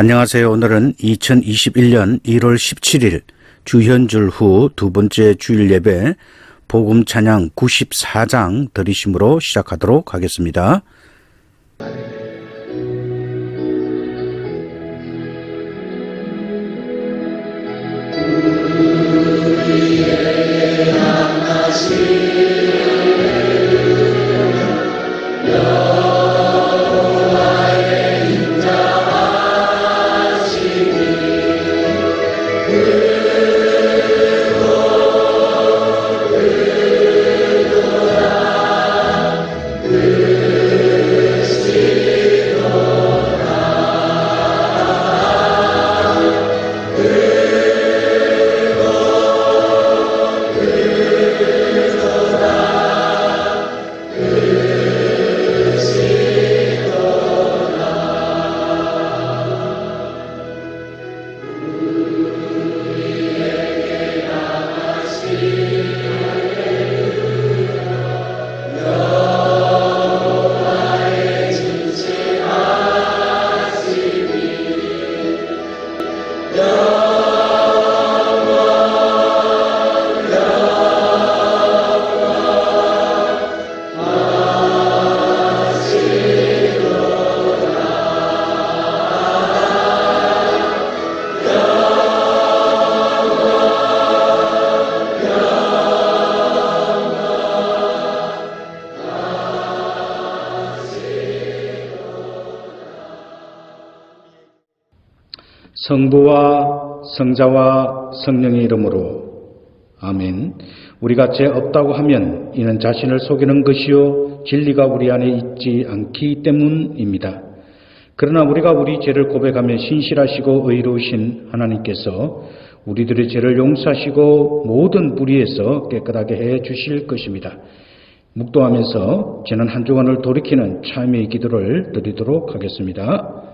안녕하세요. 오늘은 2021년 1월 17일 주현줄 후 두 번째 주일 예배 복음 찬양 94장 들으심으로 시작하도록 하겠습니다. 성부와 성자와 성령의 이름으로 아멘. 우리가 죄 없다고 하면 이는 자신을 속이는 것이요 진리가 우리 안에 있지 않기 때문입니다. 그러나 우리가 우리 죄를 고백하면 신실하시고 의로우신 하나님께서 우리들의 죄를 용서하시고 모든 불의에서 깨끗하게 해 주실 것입니다. 묵도하면서 지난 한 주간을 돌이키는 참회의 기도를 드리도록 하겠습니다.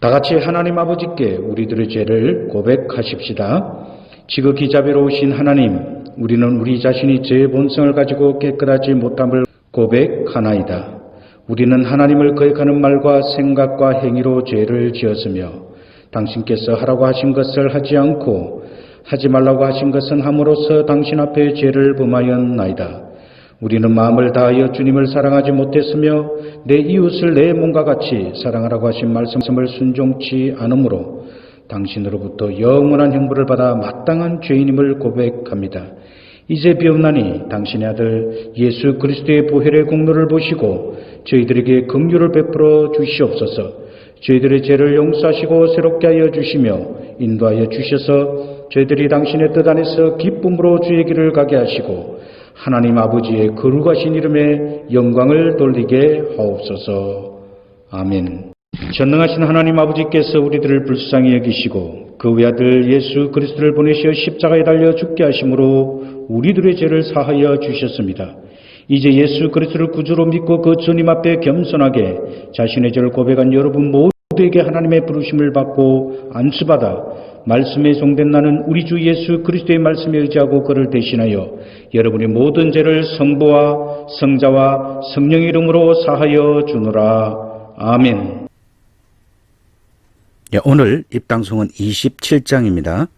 다 같이 하나님 아버지께 우리들의 죄를 고백하십시다. 지극히 자비로우신 하나님, 우리는 우리 자신이 죄의 본성을 가지고 깨끗하지 못함을 고백하나이다. 우리는 하나님을 거역하는 말과 생각과 행위로 죄를 지었으며 당신께서 하라고 하신 것을 하지 않고 하지 말라고 하신 것은 함으로써 당신 앞에 죄를 범하였나이다. 우리는 마음을 다하여 주님을 사랑하지 못했으며 내 이웃을 내 몸과 같이 사랑하라고 하신 말씀을 순종치 않으므로 당신으로부터 영원한 형벌을 받아 마땅한 죄인임을 고백합니다. 이제 비옵나니 당신의 아들 예수 그리스도의 보혈의 공로를 보시고 저희들에게 긍휼을 베풀어 주시옵소서. 저희들의 죄를 용서하시고 새롭게 하여 주시며 인도하여 주셔서 저희들이 당신의 뜻 안에서 기쁨으로 주의 길을 가게 하시고 하나님 아버지의 거룩하신 이름에 영광을 돌리게 하옵소서. 아멘. 전능하신 하나님 아버지께서 우리들을 불쌍히 여기시고 그 외아들 예수 그리스도를 보내시어 십자가에 달려 죽게 하심으로 우리들의 죄를 사하여 주셨습니다. 이제 예수 그리스도를 구주로 믿고 그 주님 앞에 겸손하게 자신의 죄를 고백한 여러분 모두에게 하나님의 부르심을 받고 안수받아 말씀에 송된 나는 우리 주 예수 그리스도의 말씀에 의지하고 그를 대신하여 여러분의 모든 죄를 성부와 성자와 성령의 이름으로 사하여 주노라. 아멘. 오늘 입당송은 27장입니다.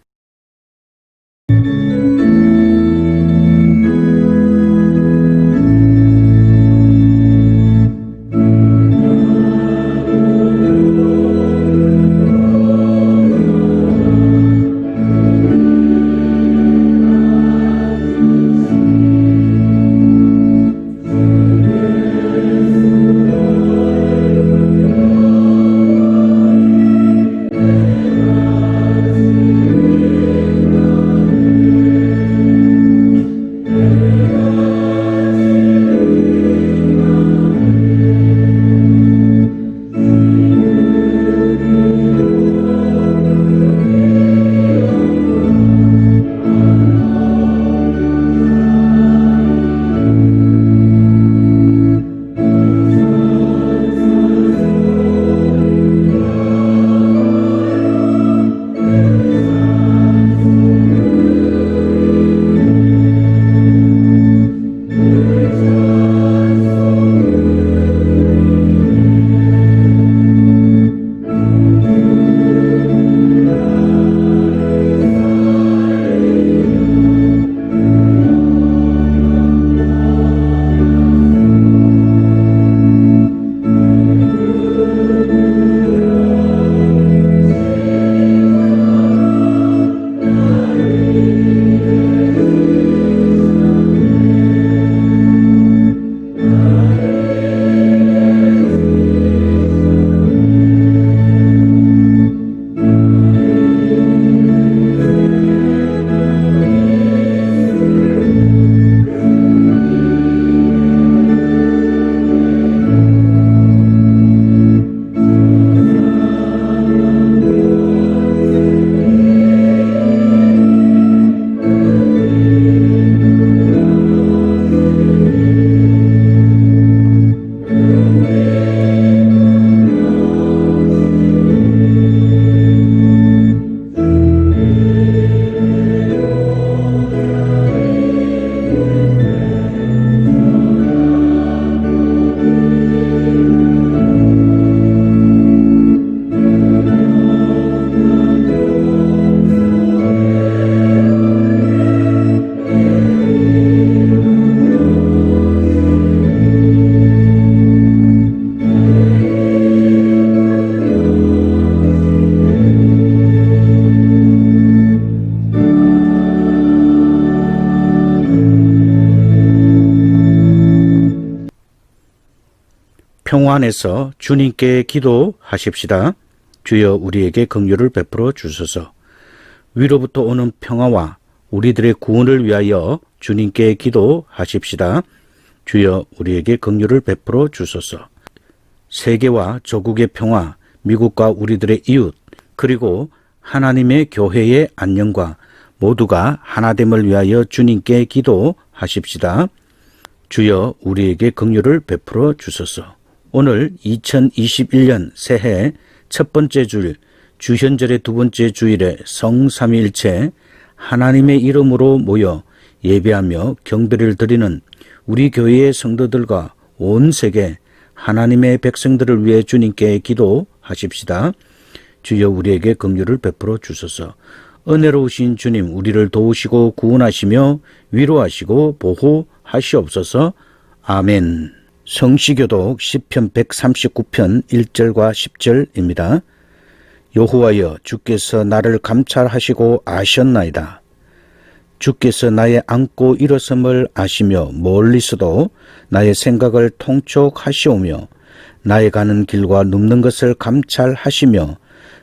평안에서 주님께 기도하십시다. 주여 우리에게 긍휼을 베풀어 주소서. 위로부터 오는 평화와 우리들의 구원을 위하여 주님께 기도하십시다. 주여 우리에게 긍휼을 베풀어 주소서. 세계와 조국의 평화, 미국과 우리들의 이웃, 그리고 하나님의 교회의 안녕과 모두가 하나됨을 위하여 주님께 기도하십시다. 주여 우리에게 긍휼을 베풀어 주소서. 오늘 2021년 새해 첫 번째 주일, 주현절의 두 번째 주일에 성삼위일체 하나님의 이름으로 모여 예배하며 경배를 드리는 우리 교회의 성도들과 온 세계 하나님의 백성들을 위해 주님께 기도하십시다. 주여 우리에게 긍휼을 베풀어 주소서. 은혜로우신 주님, 우리를 도우시고 구원하시며 위로하시고 보호하시옵소서. 아멘. 성시교독 시편 139편 1절과 10절입니다. 여호와여, 주께서 나를 감찰하시고 아셨나이다. 주께서 나의 앉고 일어섬을 아시며 멀리서도 나의 생각을 통촉하시오며 나의 가는 길과 눕는 것을 감찰하시며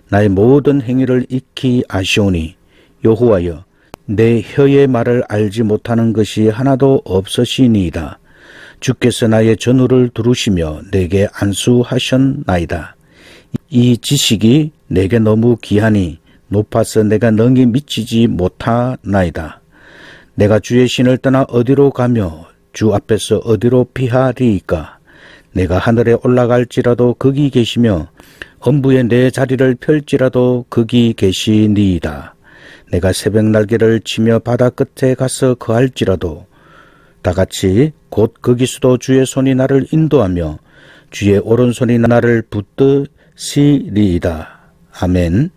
나의 모든 행위를 익히 아시오니 여호와여, 내 혀의 말을 알지 못하는 것이 하나도 없으시니이다. 주께서 나의 전후를 두루시며 내게 안수하셨나이다. 이 지식이 내게 너무 귀하니 높아서 내가 능히 미치지 못하나이다. 내가 주의 신을 떠나 어디로 가며 주 앞에서 어디로 피하리이까. 내가 하늘에 올라갈지라도 거기 계시며 엄부에 내 자리를 펼지라도 거기 계시니이다. 내가 새벽 날개를 치며 바다 끝에 가서 거할지라도 다같이 곧 거기서도 주의 손이 나를 인도하며 주의 오른손이 나를 붙드시리이다. 아멘.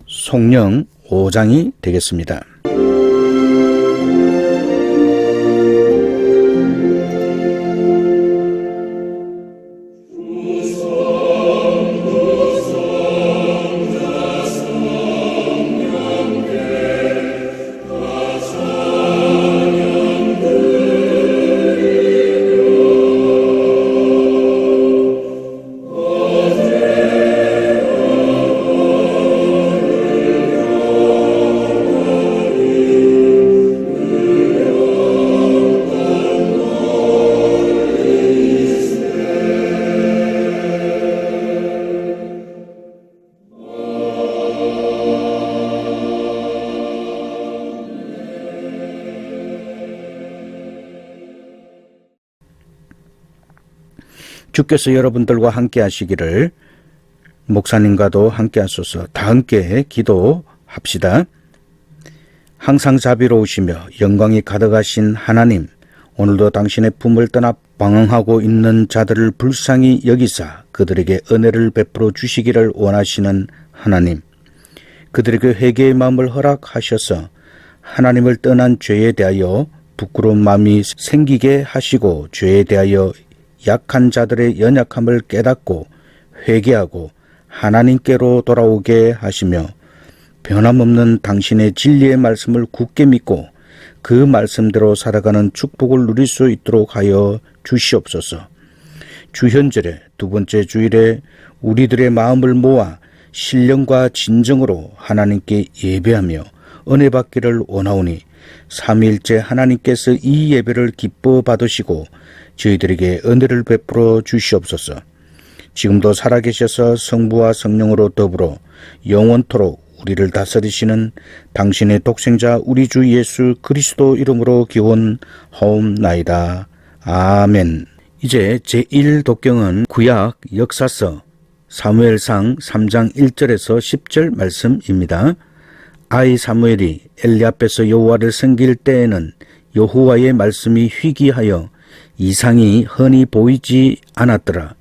송령 5장이 되겠습니다. 주께서 여러분들과 함께 하시기를, 목사님과도 함께 하소서. 다 함께 기도합시다. 항상 자비로우시며 영광이 가득하신 하나님, 오늘도 당신의 품을 떠나 방황하고 있는 자들을 불쌍히 여기사 그들에게 은혜를 베풀어 주시기를 원하시는 하나님, 그들에게 회개의 마음을 허락하셔서 하나님을 떠난 죄에 대하여 부끄러운 마음이 생기게 하시고 죄에 대하여 약한 자들의 연약함을 깨닫고 회개하고 하나님께로 돌아오게 하시며 변함없는 당신의 진리의 말씀을 굳게 믿고 그 말씀대로 살아가는 축복을 누릴 수 있도록 하여 주시옵소서. 주현절의 두 번째 주일에 우리들의 마음을 모아 신령과 진정으로 하나님께 예배하며 은혜 받기를 원하오니 삼위일체 하나님께서 이 예배를 기뻐 받으시고 저희들에게 은혜를 베풀어 주시옵소서. 지금도 살아계셔서 성부와 성령으로 더불어 영원토록 우리를 다스리시는 당신의 독생자 우리 주 예수 그리스도 이름으로 기원하옵나이다. 아멘. 이제 제1독경은 구약 역사서 사무엘상 3장 1절에서 10절 말씀입니다. 아이 사무엘이 엘리 앞에서 여호와를 섬길 때에는 여호와의 말씀이 희귀하여 이상이 흔히 보이지 않았더라.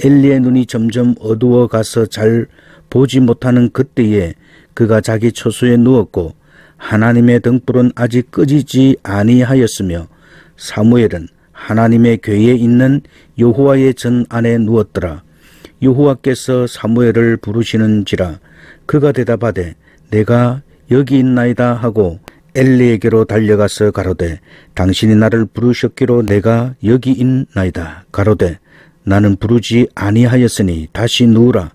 엘리의 눈이 점점 어두워 가서 잘 보지 못하는 그때에 그가 자기 처소에 누웠고 하나님의 등불은 아직 끄지지 아니하였으며 사무엘은 하나님의 궤에 있는 여호와의 전 안에 누웠더라. 여호와께서 사무엘을 부르시는지라. 그가 대답하되 내가 여기 있나이다 하고 엘리에게로 달려가서 가로되 당신이 나를 부르셨기로 내가 여기 있나이다. 가로되 나는 부르지 아니하였으니 다시 누우라.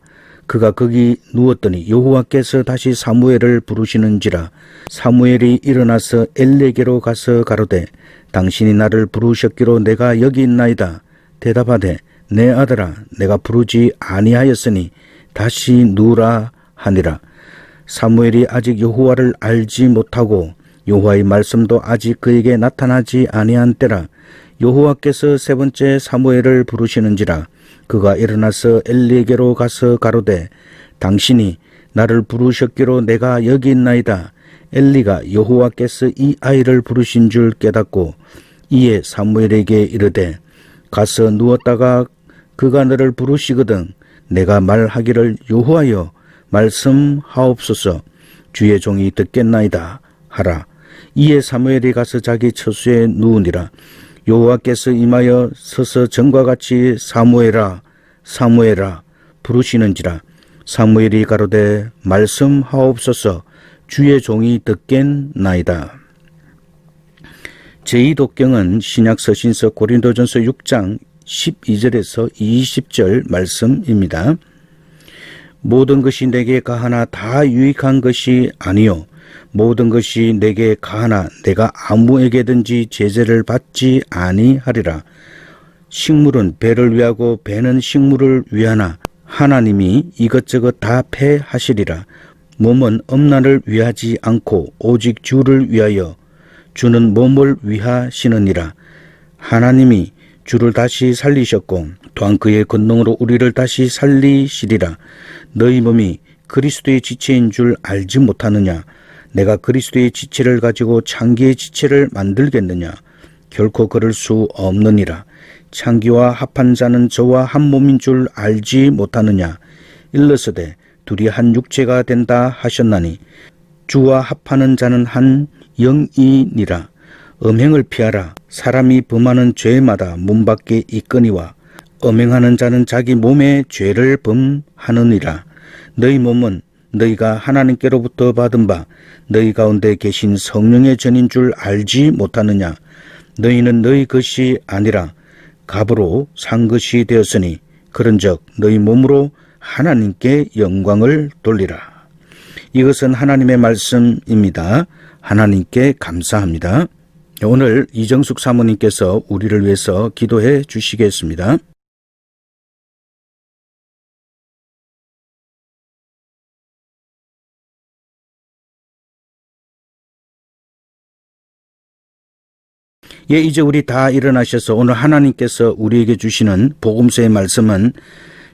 그가 거기 누웠더니 여호와께서 다시 사무엘을 부르시는지라. 사무엘이 일어나서 엘리에게로 가서 가로되 당신이 나를 부르셨기로 내가 여기 있나이다. 대답하되 내 아들아 내가 부르지 아니하였으니 다시 누우라 하니라. 사무엘이 아직 여호와를 알지 못하고 여호와의 말씀도 아직 그에게 나타나지 아니한 때라. 여호와께서 세 번째 사무엘을 부르시는지라. 그가 일어나서 엘리에게로 가서 가로되 당신이 나를 부르셨기로 내가 여기 있나이다. 엘리가 여호와께서 이 아이를 부르신 줄 깨닫고 이에 사무엘에게 이르되 가서 누웠다가 그가 너를 부르시거든 내가 말하기를 여호와여 말씀하옵소서 주의 종이 듣겠나이다 하라. 이에 사무엘이 가서 자기 처소에 누우니라. 여호와께서 임하여 서서 전과 같이 사무엘아 사무엘아 부르시는지라. 사무엘이 가로되 말씀하옵소서 주의 종이 듣겠나이다. 제2독경은 신약 서신서 고린도전서 6장 12절에서 20절 말씀입니다. 모든 것이 내게 가하나 다 유익한 것이 아니요 모든 것이 내게 가하나 내가 아무에게든지 제재를 받지 아니하리라. 식물은 배를 위하고 배는 식물을 위하나 하나님이 이것저것 다 패하시리라. 몸은 엄란을 위하지 않고 오직 주를 위하여 주는 몸을 위하시느니라. 하나님이 주를 다시 살리셨고 또한 그의 권능으로 우리를 다시 살리시리라. 너희 몸이 그리스도의 지체인 줄 알지 못하느냐. 내가 그리스도의 지체를 가지고 창기의 지체를 만들겠느냐. 결코 그럴 수 없느니라. 창기와 합한 자는 저와 한 몸인 줄 알지 못하느냐. 일러서되 둘이 한 육체가 된다 하셨나니 주와 합하는 자는 한 영이니라. 음행을 피하라. 사람이 범하는 죄마다 문 밖에 있거니와 음행하는 자는 자기 몸의 죄를 범하느니라. 너희 몸은 너희가 하나님께로부터 받은 바 너희 가운데 계신 성령의 전인 줄 알지 못하느냐. 너희는 너희 것이 아니라 값으로 산 것이 되었으니 그런즉 너희 몸으로 하나님께 영광을 돌리라. 이것은 하나님의 말씀입니다. 하나님께 감사합니다. 오늘 이정숙 사모님께서 우리를 위해서 기도해 주시겠습니다. 예, 이제 우리 다 일어나셔서 오늘 하나님께서 우리에게 주시는 복음서의 말씀은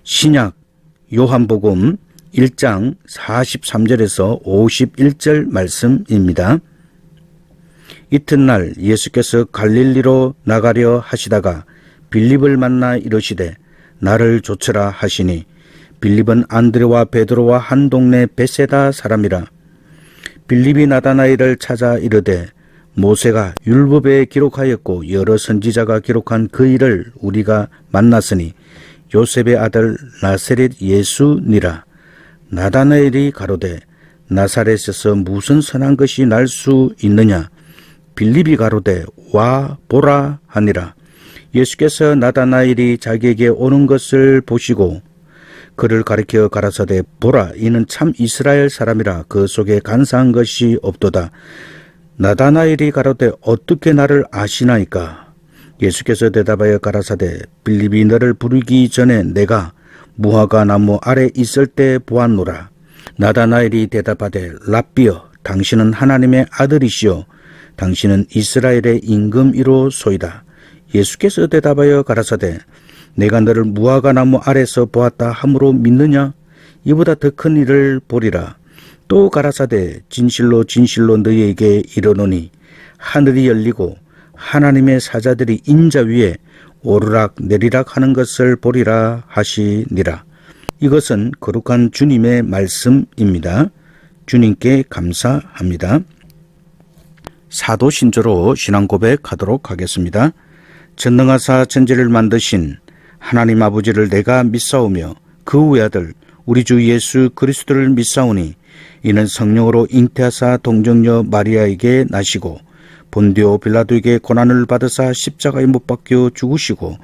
신약 요한복음 1장 43절에서 51절 말씀입니다. 이튿날 예수께서 갈릴리로 나가려 하시다가 빌립을 만나 이르시되 나를 좇으라 하시니 빌립은 안드레와 베드로와 한 동네 베세다 사람이라. 빌립이 나다나엘을 찾아 이르되 모세가 율법에 기록하였고 여러 선지자가 기록한 그 일을 우리가 만났으니 요셉의 아들 나사렛 예수니라. 나다나엘이 가로되 나사렛에서 무슨 선한 것이 날 수 있느냐. 빌립이 가로되 와 보라 하니라. 예수께서 나다나엘이 자기에게 오는 것을 보시고 그를 가리켜 가라사대 보라 이는 참 이스라엘 사람이라 그 속에 간사한 것이 없도다. 나다나엘이 가로되 어떻게 나를 아시나이까. 예수께서 대답하여 가라사대 빌립이 너를 부르기 전에 내가 무화과 나무 아래 있을 때 보았노라. 나다나엘이 대답하되 랍비여 당신은 하나님의 아들이시오 당신은 이스라엘의 임금이로소이다. 예수께서 대답하여 가라사대 내가 너를 무화과 나무 아래서 보았다 함으로 믿느냐. 이보다 더 큰 일을 보리라. 또 가라사대 진실로 진실로 너희에게 이르노니 하늘이 열리고 하나님의 사자들이 인자 위에 오르락 내리락 하는 것을 보리라 하시니라. 이것은 거룩한 주님의 말씀입니다. 주님께 감사합니다. 사도신조로 신앙 고백하도록 하겠습니다. 전능하사 천지를 만드신 하나님 아버지를 내가 믿사오며 그 외아들 우리 주 예수 그리스도를 믿사오니 이는 성령으로 잉태하사 동정녀 마리아에게 나시고 본디오 빌라도에게 고난을 받으사 십자가에 못 박혀 죽으시고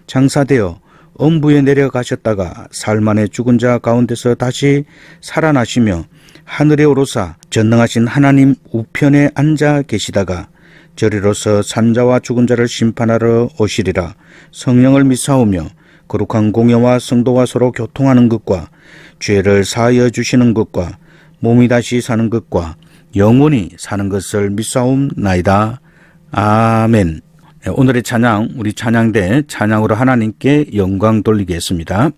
장사되어 음부에 내려가셨다가 살만에 죽은 자 가운데서 다시 살아나시며 하늘에 오르사 전능하신 하나님 우편에 앉아 계시다가 저리로서 산자와 죽은 자를 심판하러 오시리라. 성령을 믿사오며 거룩한 공예와 성도와 서로 교통하는 것과 죄를 사하여 주시는 것과 몸이 다시 사는 것과 영원히 사는 것을 믿사옵나이다. 아멘. 오늘의 찬양, 우리 찬양대 찬양으로 하나님께 영광 돌리겠습니다.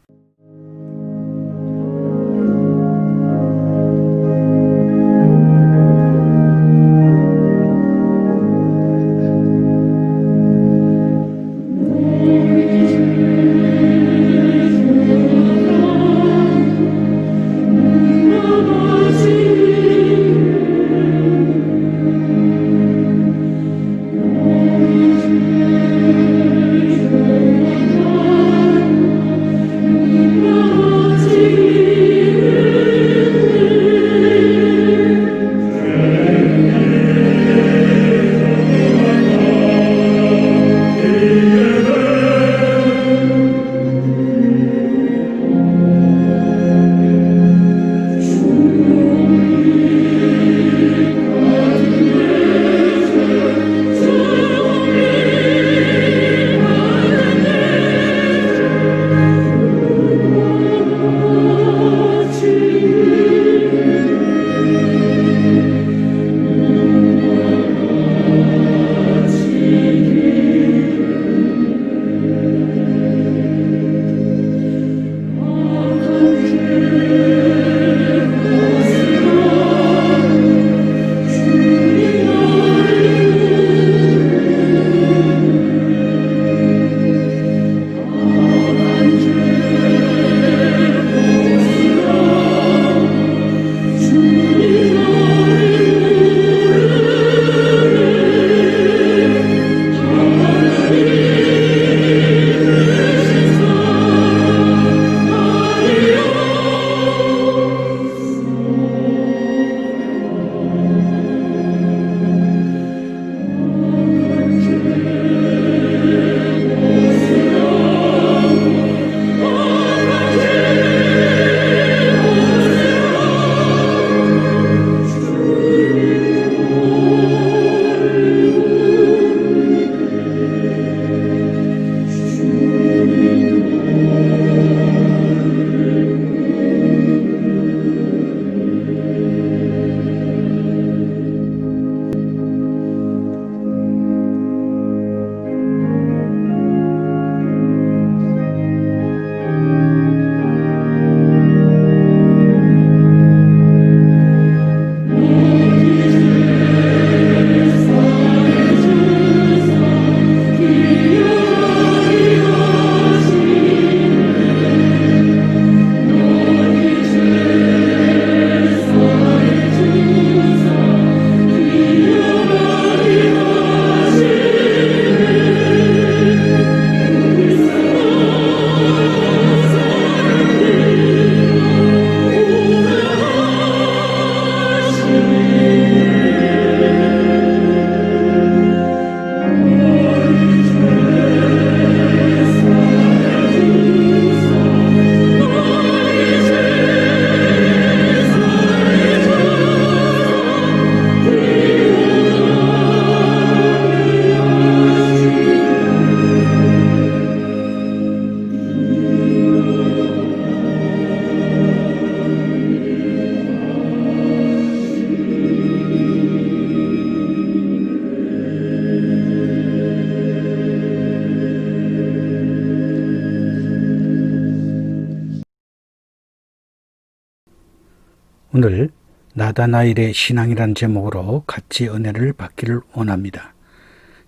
오늘 나다나엘의 신앙이란 제목으로 같이 은혜를 받기를 원합니다.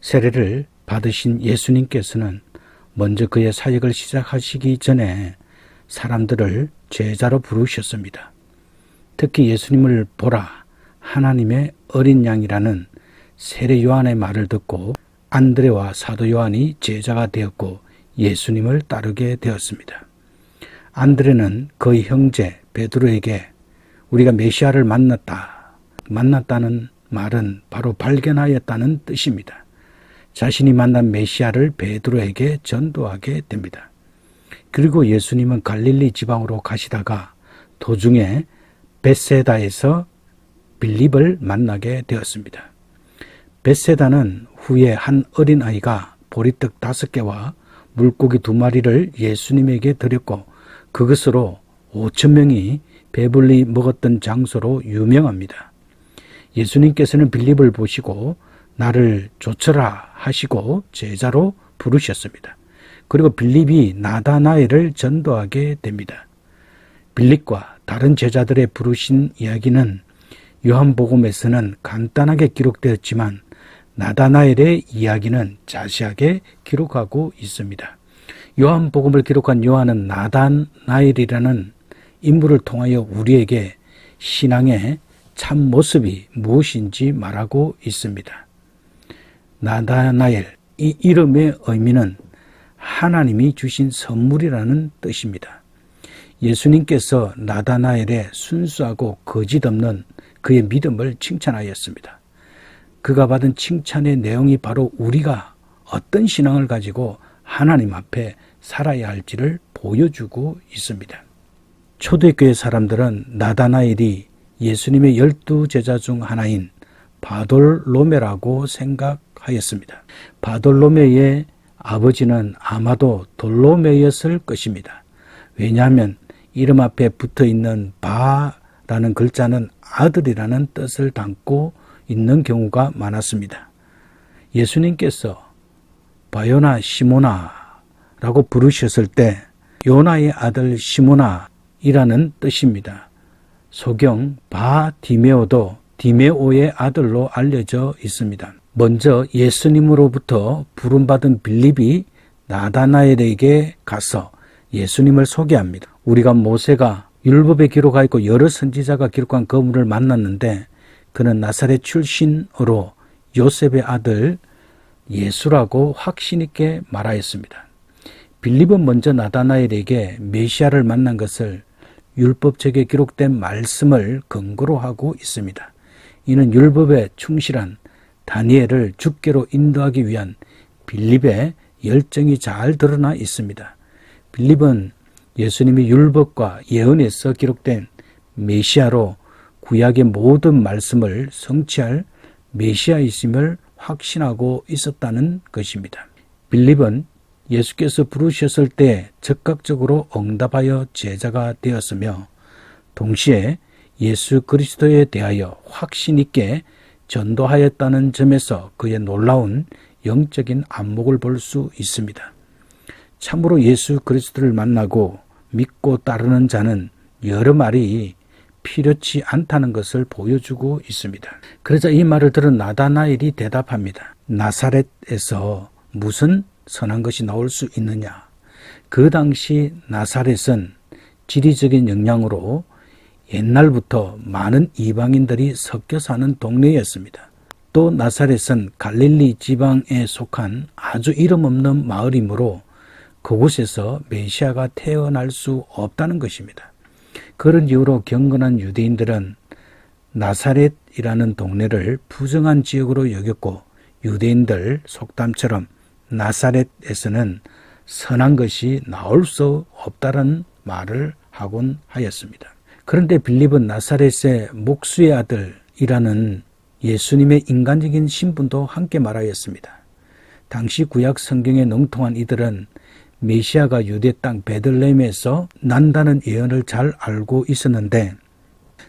세례를 받으신 예수님께서는 먼저 그의 사역을 시작하시기 전에 사람들을 제자로 부르셨습니다. 특히 예수님을 보라, 하나님의 어린 양이라는 세례 요한의 말을 듣고 안드레와 사도 요한이 제자가 되었고 예수님을 따르게 되었습니다. 안드레는 그의 형제 베드로에게 우리가 메시아를 만났다는 말은 바로 발견하였다는 뜻입니다. 자신이 만난 메시아를 베드로에게 전도하게 됩니다. 그리고 예수님은 갈릴리 지방으로 가시다가 도중에 벳세다에서 빌립을 만나게 되었습니다. 벳세다는 후에 한 어린아이가 보리떡 5개와 물고기 2마리를 예수님에게 드렸고 그것으로 5,000명이 배불리 먹었던 장소로 유명합니다. 예수님께서는 빌립을 보시고 나를 좇으라 하시고 제자로 부르셨습니다. 그리고 빌립이 나다나엘을 전도하게 됩니다. 빌립과 다른 제자들의 부르신 이야기는 요한복음에서는 간단하게 기록되었지만 나다나엘의 이야기는 자세하게 기록하고 있습니다. 요한복음을 기록한 요한은 나다나엘이라는 인물을 통하여 우리에게 신앙의 참 모습이 무엇인지 말하고 있습니다. 나다나엘, 이 이름의 의미는 하나님이 주신 선물이라는 뜻입니다. 예수님께서 나다나엘의 순수하고 거짓 없는 그의 믿음을 칭찬하였습니다. 그가 받은 칭찬의 내용이 바로 우리가 어떤 신앙을 가지고 하나님 앞에 살아야 할지를 보여주고 있습니다. 초대교회 사람들은 나다나엘이 예수님의 12제자 중 하나인 바돌로메라고 생각하였습니다. 바돌로메의 아버지는 아마도 돌로메였을 것입니다. 왜냐하면 이름 앞에 붙어있는 바라는 글자는 아들이라는 뜻을 담고 있는 경우가 많았습니다. 예수님께서 바요나 시모나라고 부르셨을 때 요나의 아들 시모나이라는 뜻입니다. 소경 바디메오도 디메오의 아들로 알려져 있습니다. 먼저 예수님으로부터 부름받은 빌립이 나다나엘에게 가서 예수님을 소개합니다. 우리가 모세가 율법에 기록하여 있고 여러 선지자가 기록한 그분을 만났는데 그는 나사렛 출신으로 요셉의 아들 예수라고 확신 있게 말하였습니다. 빌립은 먼저 나다나엘에게 메시아를 만난 것을 율법책에 기록된 말씀을 근거로 하고 있습니다. 이는 율법에 충실한 다니엘을 죽게로 인도하기 위한 빌립의 열정이 잘 드러나 있습니다. 빌립은 예수님이 율법과 예언에서 기록된 메시아로 구약의 모든 말씀을 성취할 메시아이심을 확신하고 있었다는 것입니다. 빌립은 예수께서 부르셨을 때 적극적으로 응답하여 제자가 되었으며 동시에 예수 그리스도에 대하여 확신 있게 전도하였다는 점에서 그의 놀라운 영적인 안목을 볼 수 있습니다. 참으로 예수 그리스도를 만나고 믿고 따르는 자는 여러 말이 필요치 않다는 것을 보여주고 있습니다. 그러자 이 말을 들은 나다나엘이 대답합니다. 나사렛에서 무슨 선한 것이 나올 수 있느냐? 그 당시 나사렛은 지리적인 영향으로 옛날부터 많은 이방인들이 섞여 사는 동네였습니다. 또 나사렛은 갈릴리 지방에 속한 아주 이름 없는 마을이므로 그곳에서 메시아가 태어날 수 없다는 것입니다. 그런 이유로 경건한 유대인들은 나사렛이라는 동네를 부정한 지역으로 여겼고 유대인들 속담처럼 나사렛에서는 선한 것이 나올 수 없다는 말을 하곤 하였습니다. 그런데 빌립은 나사렛의 목수의 아들이라는 예수님의 인간적인 신분도 함께 말하였습니다. 당시 구약 성경에 능통한 이들은 메시아가 유대 땅 베들레헴에서 난다는 예언을 잘 알고 있었는데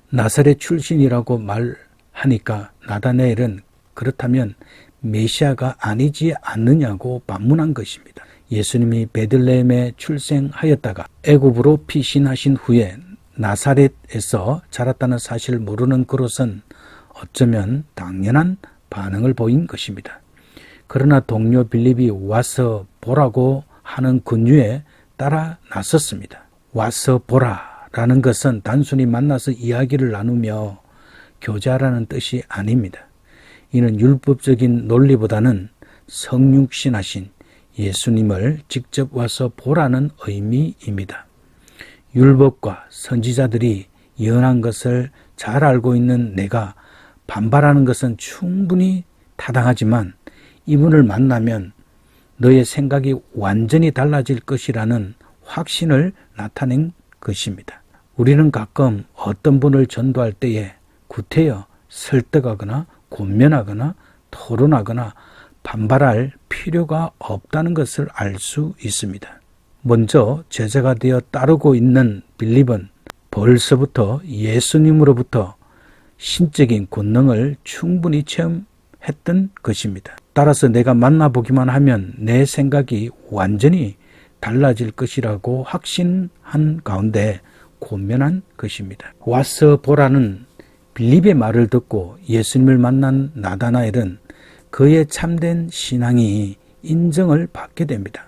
나사렛 출신이라고 말하니까 나다나엘은 그렇다면 메시아가 아니지 않느냐고 반문한 것입니다. 예수님이 베들레헴에 출생하였다가 애굽으로 피신하신 후에 나사렛에서 자랐다는 사실을 모르는 그릇은 어쩌면 당연한 반응을 보인 것입니다. 그러나 동료 빌립이 와서 보라고 하는 근유에 따라 나섰습니다. 와서 보라라는 것은 단순히 만나서 이야기를 나누며 교제하라는 뜻이 아닙니다. 이는 율법적인 논리보다는 성육신하신 예수님을 직접 와서 보라는 의미입니다. 율법과 선지자들이 예언한 것을 잘 알고 있는 내가 반발하는 것은 충분히 타당하지만 이분을 만나면 너의 생각이 완전히 달라질 것이라는 확신을 나타낸 것입니다. 우리는 가끔 어떤 분을 전도할 때에 구태여 설득하거나 권면하거나 토론하거나 반발할 필요가 없다는 것을 알 수 있습니다. 먼저 제자가 되어 따르고 있는 빌립은 벌써부터 예수님으로부터 신적인 권능을 충분히 체험했던 것입니다. 따라서 내가 만나보기만 하면 내 생각이 완전히 달라질 것이라고 확신한 가운데 권면한 것입니다. 와서 보라는 빌립의 말을 듣고 예수님을 만난 나다나엘은 그의 참된 신앙이 인정을 받게 됩니다.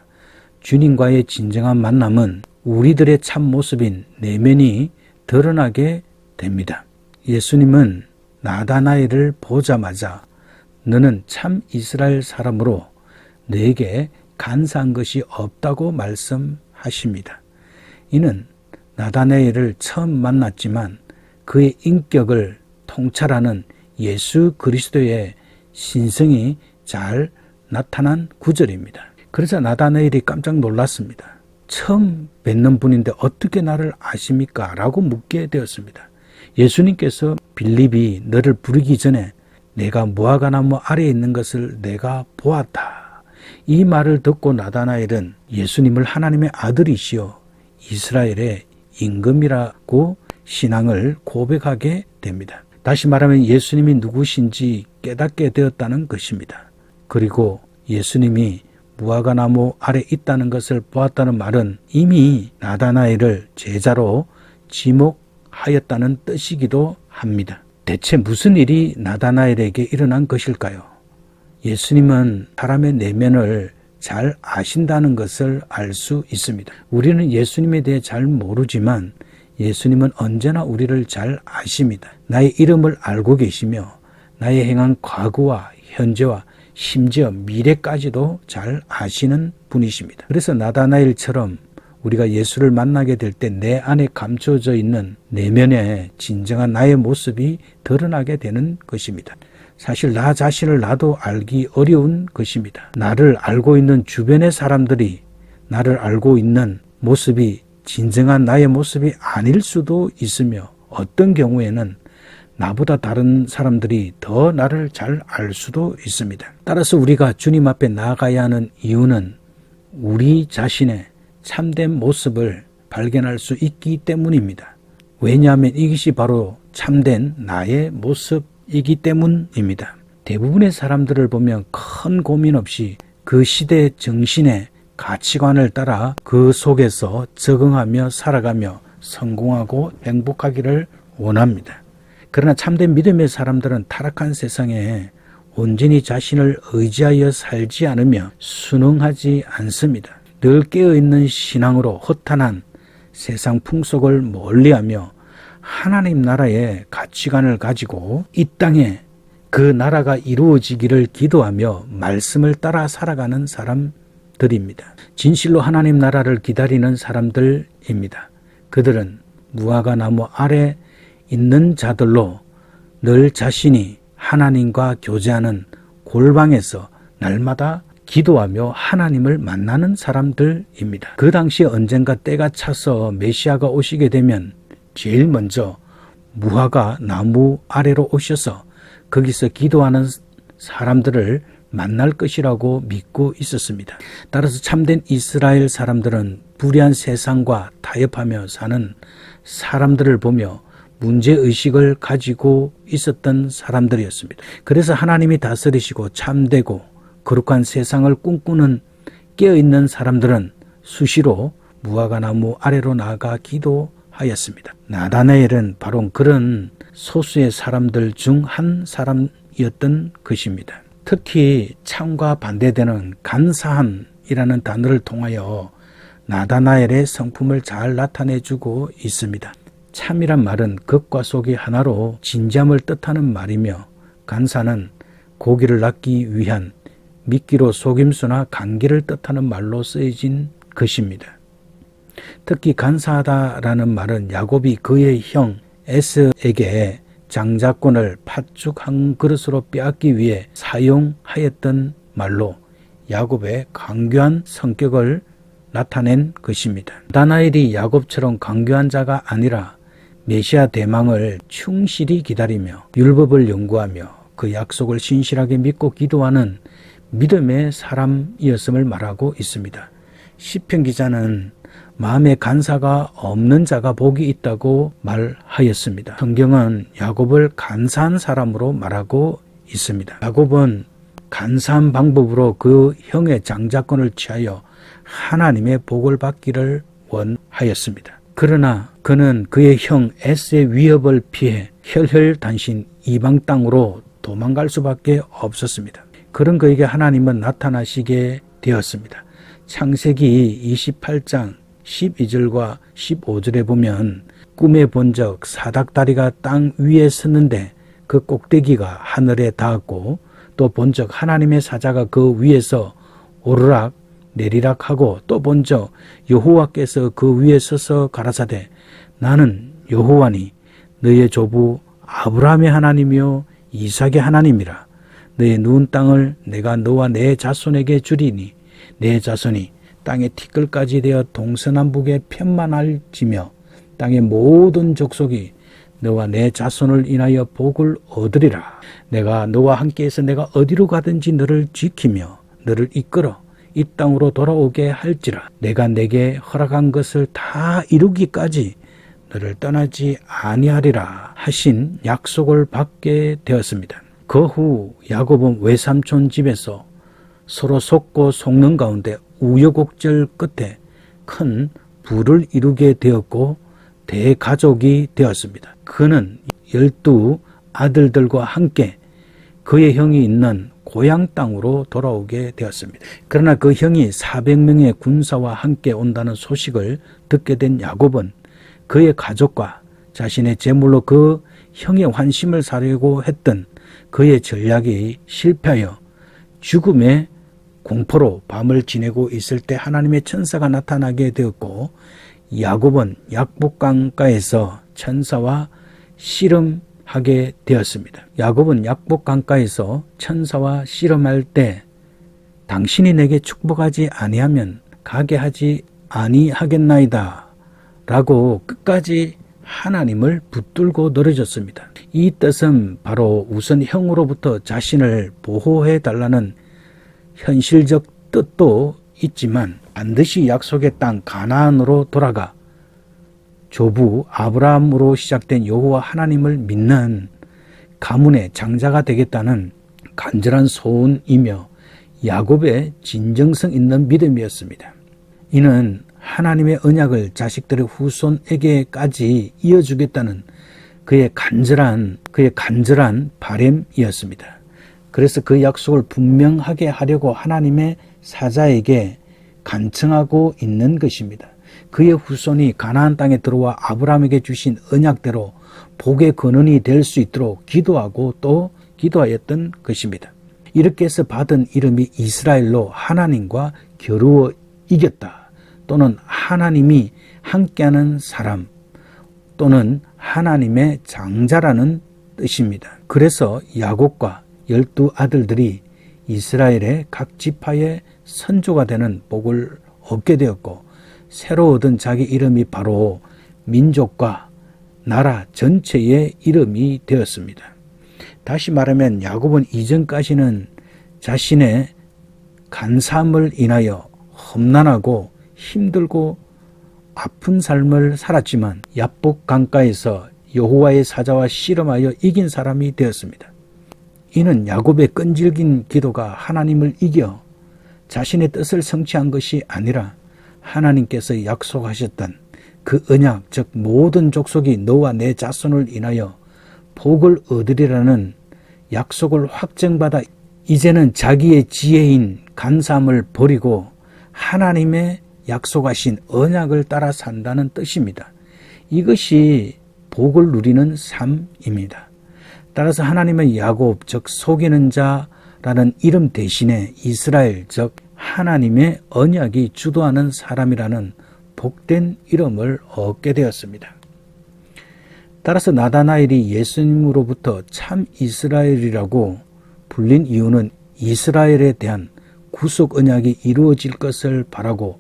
주님과의 진정한 만남은 우리들의 참 모습인 내면이 드러나게 됩니다. 예수님은 나다나엘을 보자마자 너는 참 이스라엘 사람으로 너에게 간사한 것이 없다고 말씀하십니다. 이는 나다나엘을 처음 만났지만 그의 인격을 통찰하는 예수 그리스도의 신성이 잘 나타난 구절입니다. 그래서 나다나엘이 깜짝 놀랐습니다. 처음 뵙는 분인데 어떻게 나를 아십니까? 라고 묻게 되었습니다. 예수님께서 빌립이 너를 부르기 전에 내가 무화과나무 아래에 있는 것을 내가 보았다. 이 말을 듣고 나다나엘은 예수님을 하나님의 아들이시여 이스라엘의 임금이라고 신앙을 고백하게 됩니다. 다시 말하면 예수님이 누구신지 깨닫게 되었다는 것입니다. 그리고 예수님이 무화과나무 아래 있다는 것을 보았다는 말은 이미 나다나엘을 제자로 지목하였다는 뜻이기도 합니다. 대체 무슨 일이 나다나엘에게 일어난 것일까요? 예수님은 사람의 내면을 잘 아신다는 것을 알 수 있습니다. 우리는 예수님에 대해 잘 모르지만 예수님은 언제나 우리를 잘 아십니다. 나의 이름을 알고 계시며 나의 행한 과거와 현재와 심지어 미래까지도 잘 아시는 분이십니다. 그래서 나다나엘처럼 우리가 예수를 만나게 될 때 내 안에 감춰져 있는 내면의 진정한 나의 모습이 드러나게 되는 것입니다. 사실 나 자신을 나도 알기 어려운 것입니다. 나를 알고 있는 주변의 사람들이 나를 알고 있는 모습이 진정한 나의 모습이 아닐 수도 있으며 어떤 경우에는 나보다 다른 사람들이 더 나를 잘 알 수도 있습니다. 따라서 우리가 주님 앞에 나아가야 하는 이유는 우리 자신의 참된 모습을 발견할 수 있기 때문입니다. 왜냐하면 이것이 바로 참된 나의 모습이기 때문입니다. 대부분의 사람들을 보면 큰 고민 없이 그 시대의 정신의 가치관을 따라 그 속에서 적응하며 살아가며 성공하고 행복하기를 원합니다. 그러나 참된 믿음의 사람들은 타락한 세상에 온전히 자신을 의지하여 살지 않으며 순응하지 않습니다. 늘 깨어있는 신앙으로 허탄한 세상 풍속을 멀리하며 하나님 나라의 가치관을 가지고 이 땅에 그 나라가 이루어지기를 기도하며 말씀을 따라 살아가는 사람들입니다. 진실로 하나님 나라를 기다리는 사람들입니다. 그들은 무화과나무 아래 있는 자들로 늘 자신이 하나님과 교제하는 골방에서 날마다 기도하며 하나님을 만나는 사람들입니다. 그 당시 언젠가 때가 차서 메시아가 오시게 되면 제일 먼저 무화과 나무 아래로 오셔서 거기서 기도하는 사람들을 만날 것이라고 믿고 있었습니다. 따라서 참된 이스라엘 사람들은 불의한 세상과 타협하며 사는 사람들을 보며 문제의식을 가지고 있었던 사람들이었습니다. 그래서 하나님이 다스리시고 참되고 거룩한 세상을 꿈꾸는 깨어있는 사람들은 수시로 무화과나무 아래로 나아가 기도하였습니다. 나다나엘은 바로 그런 소수의 사람들 중 한 사람이었던 것입니다. 특히 참과 반대되는 간사함이라는 단어를 통하여 나다나엘의 성품을 잘 나타내주고 있습니다. 참이란 말은 극과 속이 하나로 진지함을 뜻하는 말이며 간사는 고기를 낚기 위한 미끼로 속임수나 간기를 뜻하는 말로 쓰여진 것입니다. 특히 간사하다라는 말은 야곱이 그의 형 에스에게 장자권을 팥죽 한 그릇으로 빼앗기 위해 사용하였던 말로 야곱의 강교한 성격을 나타낸 것입니다. 나다나엘이 야곱처럼 강교한 자가 아니라 메시아 대망을 충실히 기다리며 율법을 연구하며 그 약속을 신실하게 믿고 기도하는 믿음의 사람이었음을 말하고 있습니다. 시편 기자는 마음에 간사가 없는 자가 복이 있다고 말하였습니다. 성경은 야곱을 간사한 사람으로 말하고 있습니다. 야곱은 간사한 방법으로 그 형의 장자권을 취하여 하나님의 복을 받기를 원하였습니다. 그러나 그는 그의 형 에스의 위협을 피해 혈혈단신 이방 땅으로 도망갈 수밖에 없었습니다. 그런 그에게 하나님은 나타나시게 되었습니다. 창세기 28장 12절과 15절에 보면 꿈에 본 적 사닥다리가 땅 위에 섰는데 그 꼭대기가 하늘에 닿았고 또 본 적 하나님의 사자가 그 위에서 오르락 내리락 하고 또 본 적 여호와께서 그 위에 서서 가라사대 나는 여호와니 너의 조부 아브라함의 하나님이요 이삭의 하나님이라. 너의 누운 땅을 내가 너와 내 자손에게 주리니 내 자손이 땅의 티끌까지 되어 동서남북에 편만할지며 땅의 모든 족속이 너와 내 자손을 인하여 복을 얻으리라. 내가 너와 함께해서 내가 어디로 가든지 너를 지키며 너를 이끌어 이 땅으로 돌아오게 할지라. 내가 내게 허락한 것을 다 이루기까지 너를 떠나지 아니하리라 하신 약속을 받게 되었습니다. 그 후 야곱은 외삼촌 집에서 서로 속고 속는 가운데 우여곡절 끝에 큰 부를 이루게 되었고 대가족이 되었습니다. 그는 12 아들들과 함께 그의 형이 있는 고향 땅으로 돌아오게 되었습니다. 그러나 그 형이 400명의 군사와 함께 온다는 소식을 듣게 된 야곱은 그의 가족과 자신의 재물로 그 형의 환심을 사려고 했던 그의 전략이 실패하여 죽음의 공포로 밤을 지내고 있을 때 하나님의 천사가 나타나게 되었고 야곱은 약복강가에서 천사와 씨름하게 되었습니다. 야곱은 약복강가에서 천사와 씨름할 때 당신이 내게 축복하지 아니하면 가게 하지 아니하겠나이다 라고 끝까지 하나님을 붙들고 늘어졌습니다. 이 뜻은 바로 우선 형으로부터 자신을 보호해 달라는 현실적 뜻도 있지만 반드시 약속의 땅 가나안으로 돌아가 조부 아브라함으로 시작된 여호와 하나님을 믿는 가문의 장자가 되겠다는 간절한 소원이며 야곱의 진정성 있는 믿음이었습니다. 이는 하나님의 언약을 자식들의 후손에게까지 이어주겠다는 그의 간절한 바람이었습니다. 그래서 그 약속을 분명하게 하려고 하나님의 사자에게 간청하고 있는 것입니다. 그의 후손이 가나안 땅에 들어와 아브라함에게 주신 언약대로 복의 근원이 될 수 있도록 기도하고 또 기도하였던 것입니다. 이렇게 해서 받은 이름이 이스라엘로 하나님과 겨루어 이겼다 또는 하나님이 함께하는 사람 또는 하나님의 장자라는 뜻입니다. 그래서 야곱과 12 아들들이 이스라엘의 각 지파의 선조가 되는 복을 얻게 되었고 새로 얻은 자기 이름이 바로 민족과 나라 전체의 이름이 되었습니다. 다시 말하면 야곱은 이전까지는 자신의 간사함을 인하여 험난하고 힘들고 아픈 삶을 살았지만 야복 강가에서 여호와의 사자와 씨름하여 이긴 사람이 되었습니다. 이는 야곱의 끈질긴 기도가 하나님을 이겨 자신의 뜻을 성취한 것이 아니라 하나님께서 약속하셨던 그 언약, 즉 모든 족속이 너와 내 자손을 인하여 복을 얻으리라는 약속을 확정받아 이제는 자기의 지혜인 간사함을 버리고 하나님의 약속하신 언약을 따라 산다는 뜻입니다. 이것이 복을 누리는 삶입니다. 따라서 하나님은 야곱, 즉 속이는 자라는 이름 대신에 이스라엘, 즉 하나님의 언약이 주도하는 사람이라는 복된 이름을 얻게 되었습니다. 따라서 나다나엘이 예수님으로부터 참 이스라엘이라고 불린 이유는 이스라엘에 대한 구속 언약이 이루어질 것을 바라고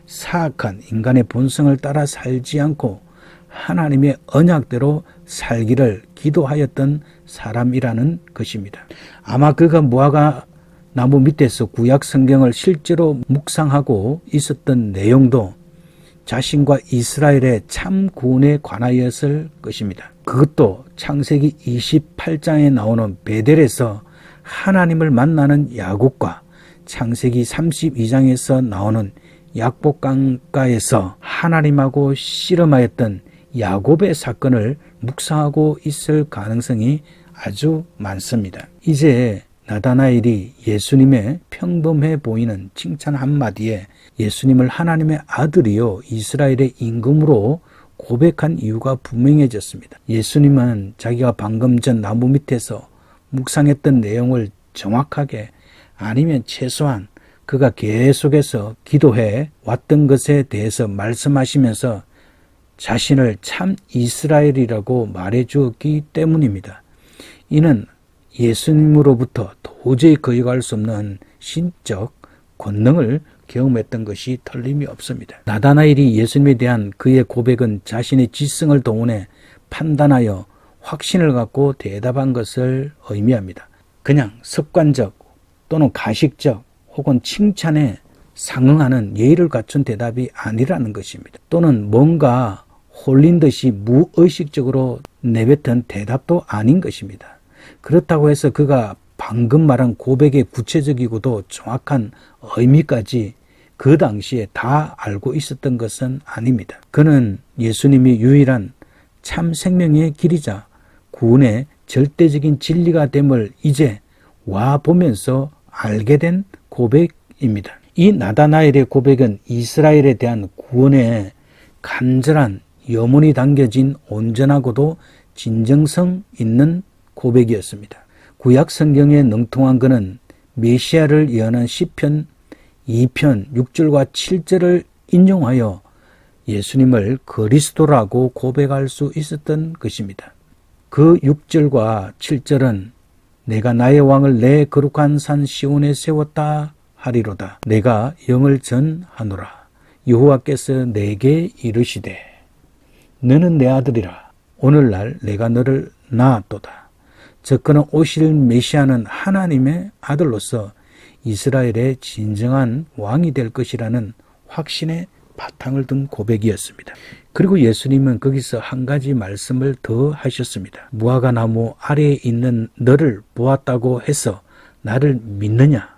사악한 인간의 본성을 따라 살지 않고 하나님의 언약대로 살기를 기도하였던 사람이라는 것입니다. 아마 그가 무화과 나무 밑에서 구약 성경을 실제로 묵상하고 있었던 내용도 자신과 이스라엘의 참 구원에 관하였을 것입니다. 그것도 창세기 28장에 나오는 베델에서 하나님을 만나는 야곱과 창세기 32장에서 나오는 약복강가에서 하나님하고 씨름하였던 야곱의 사건을 묵상하고 있을 가능성이 아주 많습니다. 이제 나다나엘이 예수님의 평범해 보이는 칭찬 한마디에 예수님을 하나님의 아들이요 이스라엘의 임금으로 고백한 이유가 분명해졌습니다. 예수님은 자기가 방금 전 나무 밑에서 묵상했던 내용을 정확하게 아니면 최소한 그가 계속해서 기도해 왔던 것에 대해서 말씀하시면서 자신을 참 이스라엘이라고 말해주었기 때문입니다. 이는 예수님으로부터 도저히 거역할 수 없는 신적 권능을 경험했던 것이 틀림이 없습니다. 나다나엘이 예수님에 대한 그의 고백은 자신의 지성을 동원해 판단하여 확신을 갖고 대답한 것을 의미합니다. 그냥 습관적 또는 가식적 혹은 칭찬에 상응하는 예의를 갖춘 대답이 아니라는 것입니다. 또는 뭔가 홀린 듯이 무의식적으로 내뱉은 대답도 아닌 것입니다. 그렇다고 해서 그가 방금 말한 고백의 구체적이고도 정확한 의미까지 그 당시에 다 알고 있었던 것은 아닙니다. 그는 예수님이 유일한 참 생명의 길이자 구원의 절대적인 진리가 됨을 이제 와 보면서 알게 된 고백입니다. 이 나다나엘의 고백은 이스라엘에 대한 구원의 간절한 염원이 담겨진 온전하고도 진정성 있는 고백이었습니다. 구약 성경에 능통한 그는 메시아를 예언한 시편 2편 6절과 7절을 인용하여 예수님을 그리스도라고 고백할 수 있었던 것입니다. 그 6절과 7절은 내가 나의 왕을 내 거룩한 산 시온에 세웠다 하리로다. 내가 영을 전하노라. 여호와께서 내게 이르시되 너는 내 아들이라. 오늘날 내가 너를 낳았도다. 즉 그는 오실 메시아는 하나님의 아들로서 이스라엘의 진정한 왕이 될 것이라는 확신의 바탕을 둔 고백이었습니다. 그리고 예수님은 거기서 한 가지 말씀을 더 하셨습니다. 무화과 나무 아래에 있는 너를 보았다고 해서 나를 믿느냐?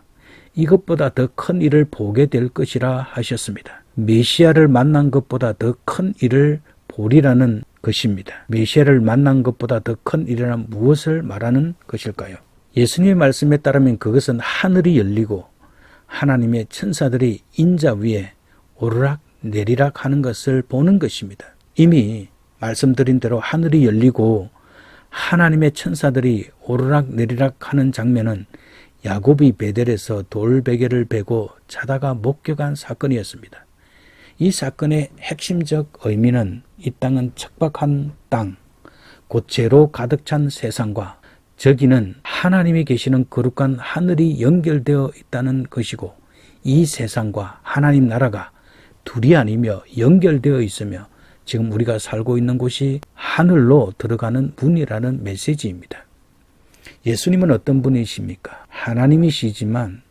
이것보다 더 큰 일을 보게 될 것이라 하셨습니다. 메시아를 만난 것보다 더 큰 일을 보리라는 것입니다. 메시아를 만난 것보다 더 큰 일이란 무엇을 말하는 것일까요? 예수님의 말씀에 따르면 그것은 하늘이 열리고 하나님의 천사들이 인자 위에 오르락 내리락 하는 것을 보는 것입니다. 이미 말씀드린 대로 하늘이 열리고 하나님의 천사들이 오르락 내리락 하는 장면은 야곱이 베델에서 돌베개를 베고 자다가 목격한 사건이었습니다. 이 사건의 핵심적 의미는 이 땅은 척박한 땅, 곧 죄로 가득 찬 세상과 저기는 하나님이 계시는 거룩한 하늘이 연결되어 있다는 것이고 이 세상과 하나님 나라가 둘이 아니며 연결되어 있으며 지금 우리가 살고 있는 곳이 하늘로 들어가는 분이라는 메시지입니다. 예수님은 어떤 분이십니까? 하나님이시지만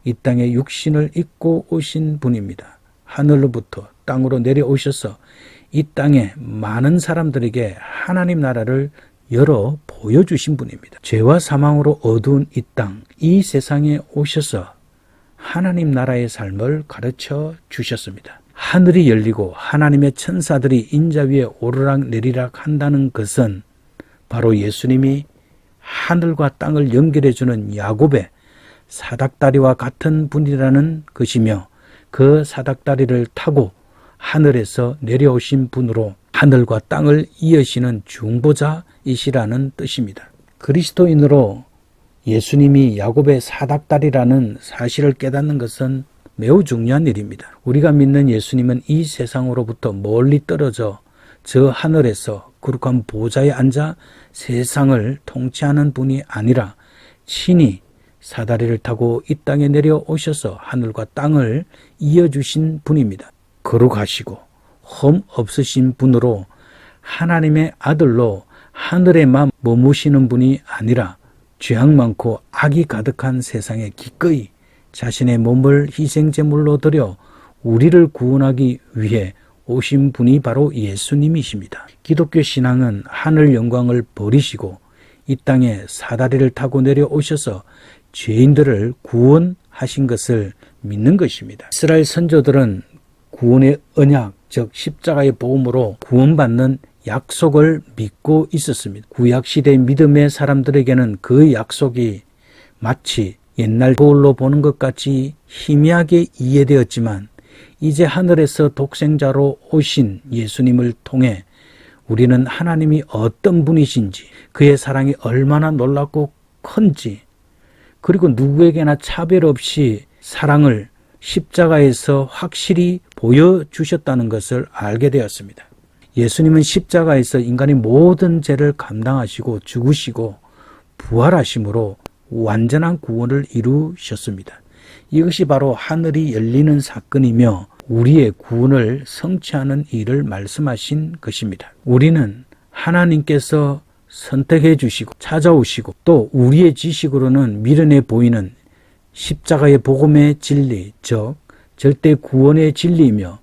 이 땅에 육신을 입고 오신 분입니다. 하늘로부터 땅으로 내려오셔서 이 땅에 많은 사람들에게 하나님 나라를 열어 보여주신 분입니다. 죄와 사망으로 어두운 이 땅, 이 세상에 오셔서 하나님 나라의 삶을 가르쳐 주셨습니다. 하늘이 열리고 하나님의 천사들이 인자 위에 오르락 내리락 한다는 것은 바로 예수님이 하늘과 땅을 연결해 주는 야곱의 사닥다리와 같은 분이라는 것이며 그 사닥다리를 타고 하늘에서 내려오신 분으로 하늘과 땅을 이으시는 중보자이시라는 뜻입니다. 그리스도인으로 예수님이 야곱의 사닥다리라는 사실을 깨닫는 것은 매우 중요한 일입니다. 우리가 믿는 예수님은 이 세상으로부터 멀리 떨어져 저 하늘에서 거룩한 보좌에 앉아 세상을 통치하는 분이 아니라 친히 사다리를 타고 이 땅에 내려오셔서 하늘과 땅을 이어주신 분입니다. 거룩하시고 흠 없으신 분으로 하나님의 아들로 하늘에만 머무시는 분이 아니라 죄악 많고 악이 가득한 세상에 기꺼이 자신의 몸을 희생제물로 드려 우리를 구원하기 위해 오신 분이 바로 예수님이십니다. 기독교 신앙은 하늘 영광을 버리시고 이 땅에 사다리를 타고 내려오셔서 죄인들을 구원하신 것을 믿는 것입니다. 이스라엘 선조들은 구원의 언약, 즉 십자가의 복음으로 구원받는 약속을 믿고 있었습니다. 구약시대 믿음의 사람들에게는 그 약속이 마치 옛날 거울로 보는 것 같이 희미하게 이해되었지만 이제 하늘에서 독생자로 오신 예수님을 통해 우리는 하나님이 어떤 분이신지, 그의 사랑이 얼마나 놀랍고 큰지, 그리고 누구에게나 차별 없이 사랑을 십자가에서 확실히 보여주셨다는 것을 알게 되었습니다. 예수님은 십자가에서 인간의 모든 죄를 감당하시고 죽으시고 부활하심으로 완전한 구원을 이루셨습니다. 이것이 바로 하늘이 열리는 사건이며 우리의 구원을 성취하는 일을 말씀하신 것입니다. 우리는 하나님께서 선택해 주시고 찾아오시고 또 우리의 지식으로는 미련해 보이는 십자가의 복음의 진리, 즉 절대 구원의 진리이며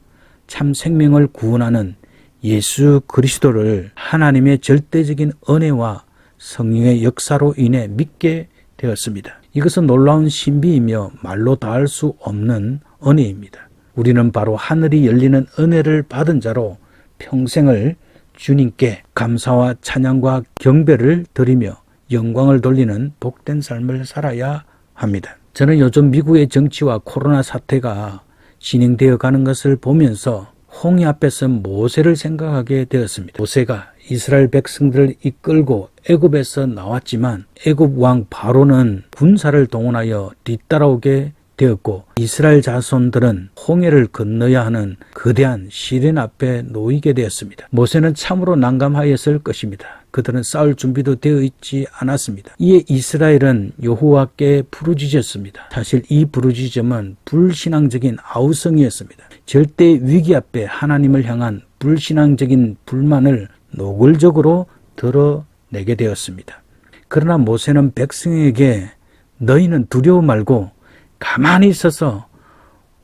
참 생명을 구원하는 예수 그리스도를 하나님의 절대적인 은혜와 성령의 역사로 인해 믿게 되었습니다. 이것은 놀라운 신비이며 말로 다할 수 없는 은혜입니다. 우리는 바로 하늘이 열리는 은혜를 받은 자로 평생을 주님께 감사와 찬양과 경배를 드리며 영광을 돌리는 복된 삶을 살아야 합니다. 저는 요즘 미국의 정치와 코로나 사태가 진행되어 가는 것을 보면서 홍해 앞에서 모세를 생각하게 되었습니다. 모세가 이스라엘 백성들을 이끌고 애굽에서 나왔지만 애굽 왕 바로는 군사를 동원하여 뒤따라오게 되었고 이스라엘 자손들은 홍해를 건너야 하는 거대한 시련 앞에 놓이게 되었습니다. 모세는 참으로 난감하였을 것입니다. 그들은 싸울 준비도 되어 있지 않았습니다. 이에 이스라엘은 여호와께 부르짖었습니다. 사실 이 부르짖음은 불신앙적인 아우성이었습니다. 절대 위기 앞에 하나님을 향한 불신앙적인 불만을 노골적으로 드러내게 되었습니다. 그러나 모세는 백성에게 너희는 두려워 말고 가만히 있어서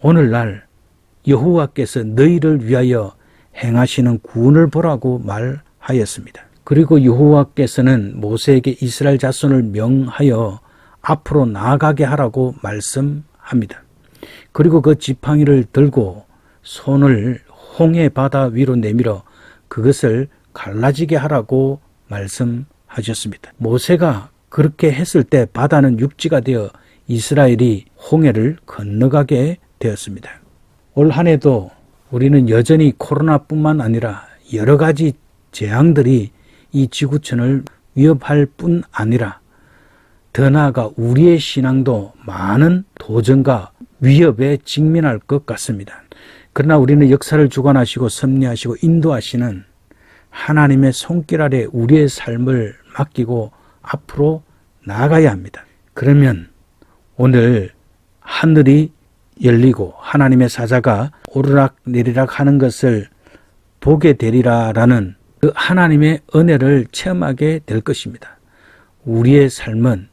오늘날 여호와께서 너희를 위하여 행하시는 구원을 보라고 말하였습니다. 그리고 여호와께서는 모세에게 이스라엘 자손을 명하여 앞으로 나아가게 하라고 말씀합니다. 그리고 그 지팡이를 들고 손을 홍해 바다 위로 내밀어 그것을 갈라지게 하라고 말씀하셨습니다. 모세가 그렇게 했을 때 바다는 육지가 되어 이스라엘이 홍해를 건너가게 되었습니다. 올 한 해도 우리는 여전히 코로나뿐만 아니라 여러 가지 재앙들이 이 지구촌을 위협할 뿐 아니라 더 나아가 우리의 신앙도 많은 도전과 위협에 직면할 것 같습니다. 그러나 우리는 역사를 주관하시고 섭리하시고 인도하시는 하나님의 손길 아래 우리의 삶을 맡기고 앞으로 나아가야 합니다. 그러면 오늘 하늘이 열리고 하나님의 사자가 오르락 내리락 하는 것을 보게 되리라라는 그 하나님의 은혜를 체험하게 될 것입니다. 우리의 삶은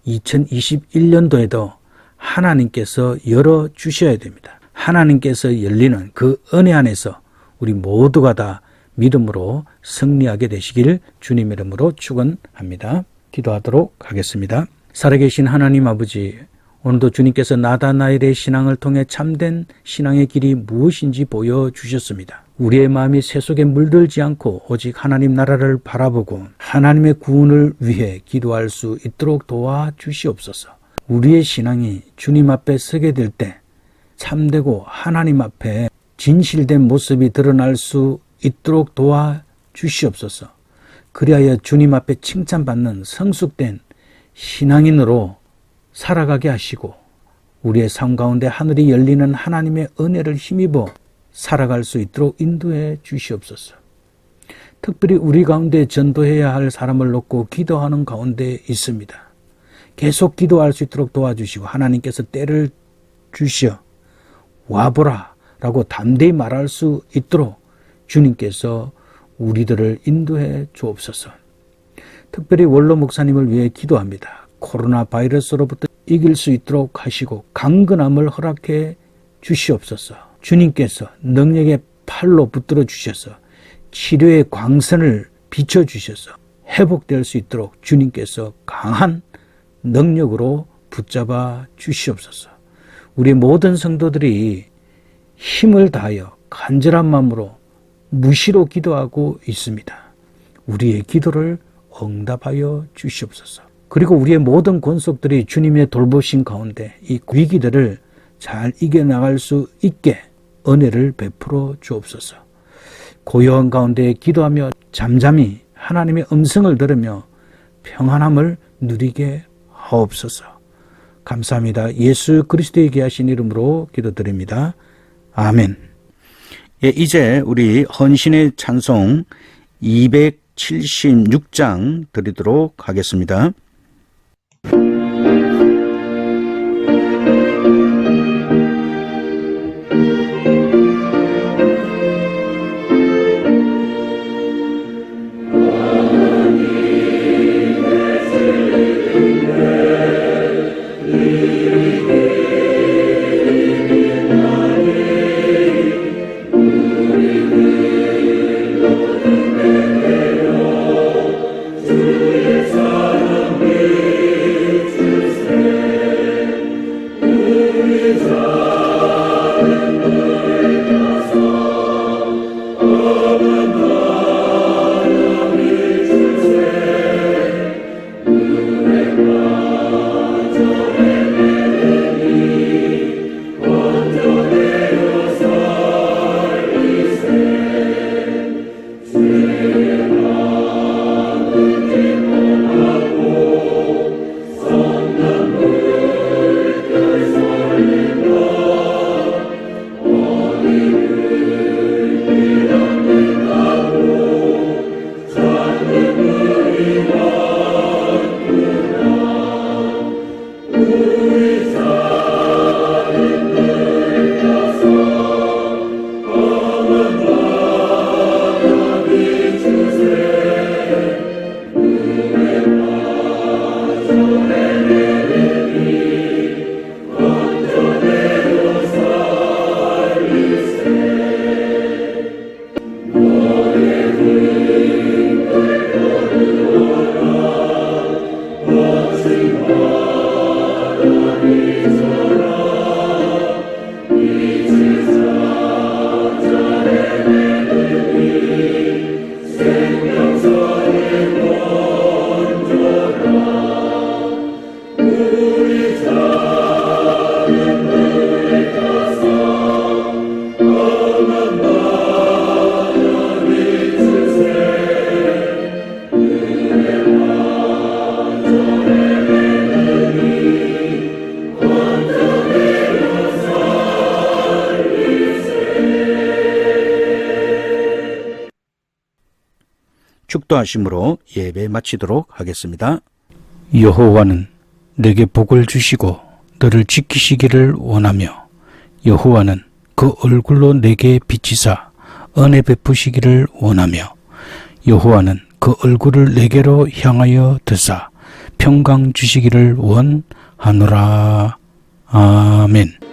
2021년도에도 하나님께서 열어주셔야 됩니다. 하나님께서 열리는 그 은혜 안에서 우리 모두가 다 믿음으로 승리하게 되시길 주님 이름으로 축원합니다. 기도하도록 하겠습니다. 살아계신 하나님 아버지, 오늘도 주님께서 나다나엘의 신앙을 통해 참된 신앙의 길이 무엇인지 보여주셨습니다. 우리의 마음이 세속에 물들지 않고 오직 하나님 나라를 바라보고 하나님의 구원을 위해 기도할 수 있도록 도와주시옵소서. 우리의 신앙이 주님 앞에 서게 될 때 참되고 하나님 앞에 진실된 모습이 드러날 수 있도록 도와주시옵소서. 그리하여 주님 앞에 칭찬받는 성숙된 신앙인으로 살아가게 하시고 우리의 삶 가운데 하늘이 열리는 하나님의 은혜를 힘입어 살아갈 수 있도록 인도해 주시옵소서. 특별히 우리 가운데 전도해야 할 사람을 놓고 기도하는 가운데 있습니다. 계속 기도할 수 있도록 도와주시고 하나님께서 때를 주시어 와보라 라고 담대히 말할 수 있도록 주님께서 우리들을 인도해 주옵소서. 특별히 원로 목사님을 위해 기도합니다. 코로나 바이러스로부터 이길 수 있도록 하시고 강건함을 허락해 주시옵소서. 주님께서 능력의 팔로 붙들어 주셔서 치료의 광선을 비춰 주셔서 회복될 수 있도록 주님께서 강한 능력으로 붙잡아 주시옵소서. 우리 모든 성도들이 힘을 다하여 간절한 마음으로 무시로 기도하고 있습니다. 우리의 기도를 응답하여 주시옵소서. 그리고 우리의 모든 권속들이 주님의 돌보신 가운데 이 위기들을 잘 이겨나갈 수 있게 은혜를 베풀어 주옵소서. 고요한 가운데 기도하며 잠잠히 하나님의 음성을 들으며 평안함을 누리게 하옵소서. 감사합니다. 예수 그리스도의 귀하신 이름으로 기도드립니다. 아멘. 예, 이제 우리 헌신의 찬송 276장 드리도록 하겠습니다. 축도하심으로 예배 마치도록 하겠습니다. 여호와는 내게 복을 주시고 너를 지키시기를 원하며 여호와는 그 얼굴로 내게 비치사 은혜 베푸시기를 원하며 여호와는 그 얼굴을 내게로 향하여 드사 평강 주시기를 원하노라. 아멘.